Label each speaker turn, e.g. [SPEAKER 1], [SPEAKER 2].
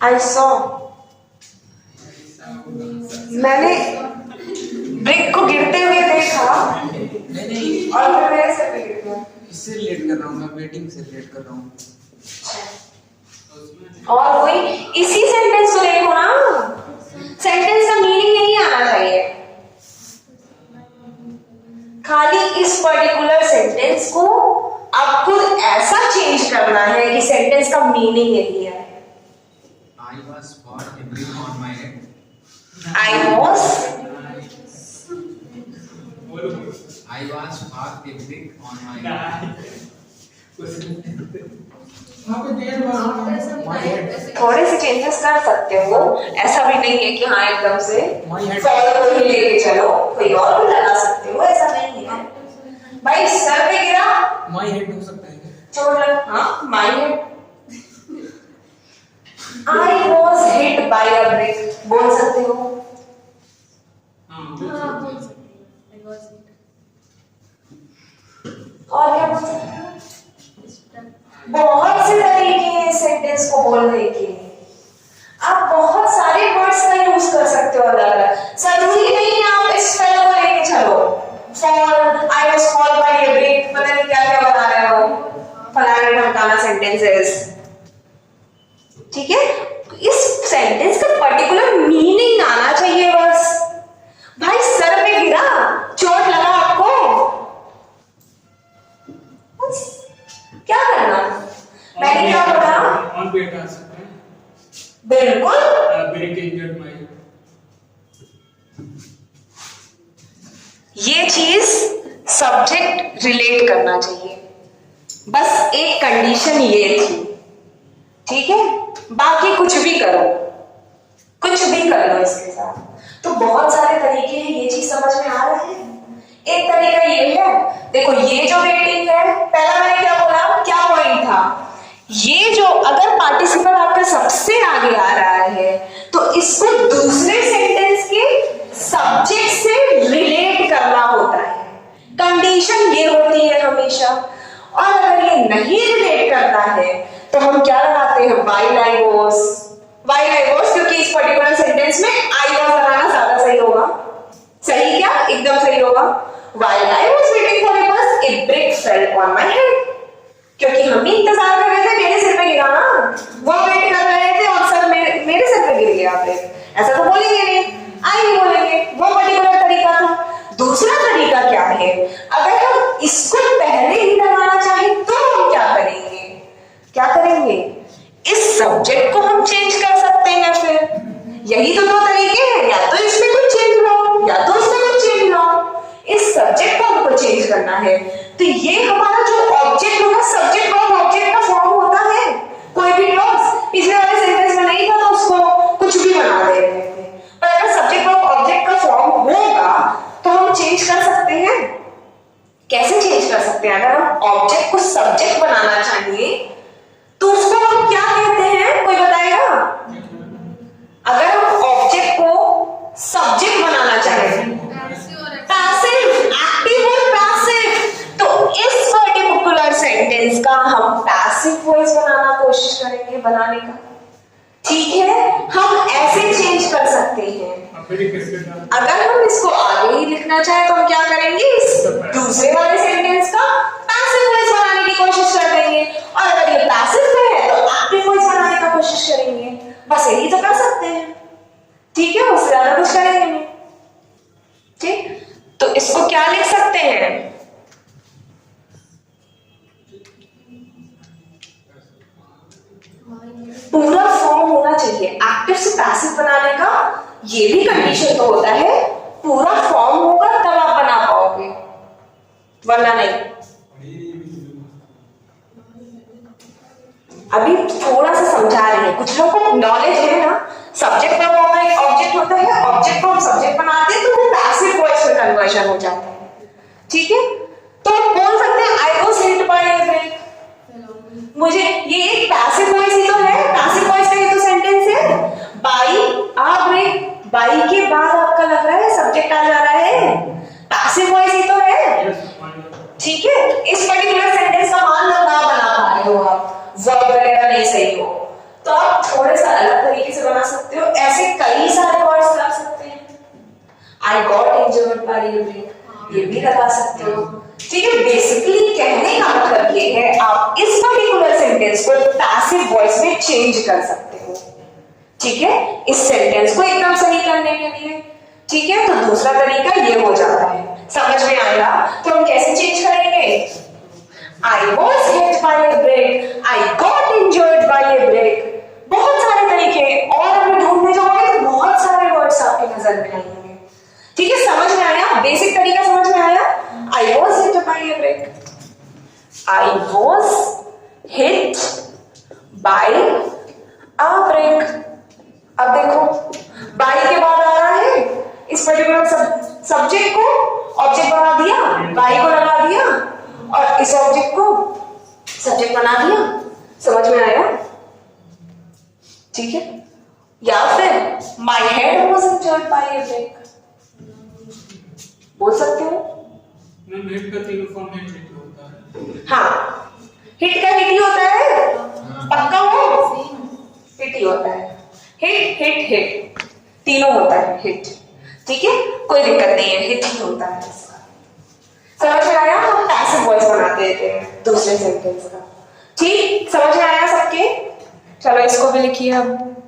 [SPEAKER 1] I saw मैंने brick को गिरते हुए देखा और फिर मेरे सर पे गिर गया।
[SPEAKER 2] इससे रिलेट कर रहा हूँ मैं, वेटिंग से रिलेट कर रहा हूँ।
[SPEAKER 1] और वही इसी सेंटेंस को देखो ना, सेंटेंस का मीनिंग यही आना चाहिए। खाली इस पर्टिकुलर सेंटेंस को आपको ऐसा चेंज करना है कि सेंटेंस का मीनिंग यही है।
[SPEAKER 2] I was bought a brick on my head.
[SPEAKER 1] I was parked a brick on my head. थोड़े से चेंजेस कर सकते हो, ऐसा भी नहीं है कि हाँ एकदम से फॉल को ही लेके चलो, कोई और भी लगा सकते हो, ऐसा नहीं है। भाई सर पे गिरा,
[SPEAKER 2] माई हेड हो सकता है,
[SPEAKER 1] चोट लग, हाँ my head. I was hit by a brick, बोल सकते हो। और क्या बोल सकते हो? बहुत से तरीके हैं सेंटेंस को बोलने के। आप बहुत सारे वर्ड्स का यूज कर सकते हो अलग अलग, जरूरी नहीं है आप इस स्पेल को लेके चलो। Fall, I was fall bye A brick, पता नहीं क्या क्या बता रहे हो, फलाना ढमकाना सेंटेंसेस। ठीक है, इस सेंटेंस का पर्टिकुलर मीनिंग आना चाहिए बस। भाई सर पे गिरा, चोट लगा आपको, बस क्या करना। मैंने क्या बोला,
[SPEAKER 3] ऑन पे हटा सकते हैं,
[SPEAKER 1] बिल्कुल
[SPEAKER 3] ब्रेक इंजर्ड माय।
[SPEAKER 1] ये चीज सब्जेक्ट रिलेट करना चाहिए, बस एक कंडीशन ये थी। ठीक है, बाकी कुछ भी करो, कुछ भी कर लो इसके साथ। तो बहुत सारे तरीके हैं, ये चीज समझ में आ रहा है। एक तरीका ये है, देखो ये जो वेटिंग है, पहला मैंने क्या बोला, क्या पॉइंट था, ये जो अगर पार्टिसिपल आपका सबसे आगे आ रहा है तो इसको दूसरे सेंटेंस के सब्जेक्ट से रिलेट करना होता है। कंडीशन ये होती है हमेशा। और अगर ये नहीं रिलेट करता है तो हम क्या लगाते हैं, while I was, क्योंकि इस पर्टिकुलर सेंटेंस में I was लगाना ज्यादा सही होगा। सही क्या, एकदम सही होगा। While I was waiting for a bus, a brick fell on my head. क्योंकि हम भी इंतजार कर रहे थे, मेरे सिर पे गिरा ना, वो वेट कर रहे थे और सर मेरे सिर पे गिर गया। ऐसा तो बोलेंगे नहीं, आई नहीं बोलेंगे। वो पर्टिकुलर तरीका था। दूसरा तरीका क्या है, अगर हम इसको पहले ही लगाना चाहें तो हम क्या करेंगे, इस सब्जेक्ट को हम चेंज कर सकते हैं। फिर यही तो दो तरीके हैं, या तो इसमें कुछ चेंज लाओ या तो इसमें कुछ चेंज लाओ। इस सब्जेक्ट को हमको चेंज करना है, तो ये हमारा जो ऑब्जेक्ट होगा, सब्जेक्ट और ऑब्जेक्ट का फॉर्म होता है। कोई भी क्लॉज पिछले वाले सेंटेंस में नहीं था तो उसको कुछ भी बना दे रहे थे, पर अगर सब्जेक्ट और ऑब्जेक्ट का फॉर्म होगा तो हम चेंज कर सकते हैं। कैसे चेंज कर सकते हैं, अगर हम ऑब्जेक्ट को सब्जेक्ट बनाना चाहिए तो उसको हम क्या कहते हैं, कोई बताएगा? अगर हम ऑब्जेक्ट को सब्जेक्ट बनाना चाहें, पैसिव, एक्टिव और पैसिव, तो इस पर्टिकुलर सेंटेंस का हम पैसिव वॉइस बनाना कोशिश करेंगे बनाने का। ठीक है, हम ऐसे चेंज कर सकते हैं। अगर हम इसको आगे ही लिखना चाहे तो हम क्या करेंगे, इस दूसरे वाले सेंटेंस का पैसिव वॉइस बनाने की कोशिश कर देंगे, और अगर ये पैसिव है तो एक्टिव वॉइस बनाने का कोशिश करेंगे। बस यही तो कर सकते हैं। ठीक है, उससे ज्यादा कुछ करेंगे नहीं। ठीक, तो इसको क्या लिख सकते हैं, पूरा फॉर्म होना चाहिए। एक्टिव से पैसिव बनाने का ये भी कंडीशन तो होता है, पूरा फॉर्म होगा तब आप बना पाओगे, वरना नहीं। अभी थोड़ा सा समझा रहे हैं, कुछ लोगों को नॉलेज है ना। सब्जेक्ट का फॉर्म एक ऑब्जेक्ट होता है, ऑब्जेक्ट को हम सब्जेक्ट बनाते हैं तो वो पैसिव वॉइस में कन्वर्जन हो जाता है। ठीक है, तो बोल सकते हैं I was hit by a break. मुझे ये एक पैसिव वॉइस ही तो है, पैसिव वॉइस का ये तो सेंटेंस है। बाई आ ब्रेक, बाई के बाद आपका लग रहा है सब्जेक्ट आ जा रहा है, पैसिव वॉइस ही तो है। ठीक है, इस पर्टिकुलर सेंटेंस का मान लोग ना बना पाए आए हो आप, वर्ब वगैरह नहीं सही हो, तो आप थोड़े सा अलग तरीके से बना सकते हो। ऐसे कई सारे वर्ड्स लगा सकते हैं। I got injured by a break, ये भी लगा सकते हो। ठीक है, बेसिकली कहने का मतलब ये है आप इस पर्टिकुलर सेंटेंस को पैसिव वॉइस में चेंज कर सकते हो। ठीक है, इस सेंटेंस को एकदम सही करने के लिए। ठीक है, तो दूसरा तरीका ये हो जाता है। समझ में आएगा? तो हम कैसे चेंज करेंगे? I was hit by a break, I got injured by a break। बहुत सारे तरीके, और अगर ढूंढने जाओगे तो बहुत सारे वर्ड्स आपके नजर में आएंगे। ठीक है, समझ में आया? बेसिक तरीका समझ में आया? I was hit by a break, I was hit by a break। अब देखो, by के बाद आ रहा है, इस पर्टिकुलर सब्जेक्ट को ऑब्जेक्ट बना दिया, by को लगा दिया, और इस ऑब्जेक्ट को सब्जेक्ट बना दिया। समझ में आया? ठीक है, या फिर my head was injured by a break, बोल सकते हो।
[SPEAKER 3] मैम हिट का तीनों फॉर्म में हिट होता है।
[SPEAKER 1] हाँ, हिट का हिट ही होता है, पक्का हो, हिट ही होता है। हिट हिट हिट तीनों होता है हिट। ठीक है, कोई दिक्कत नहीं है, हिट ही होता है इसका। समझ में आया? हम पैसिव वॉइस बनाते हैं दूसरे सेंटेंस का। ठीक, समझ में आया सबके? चलो इसको भी लिखिए अब।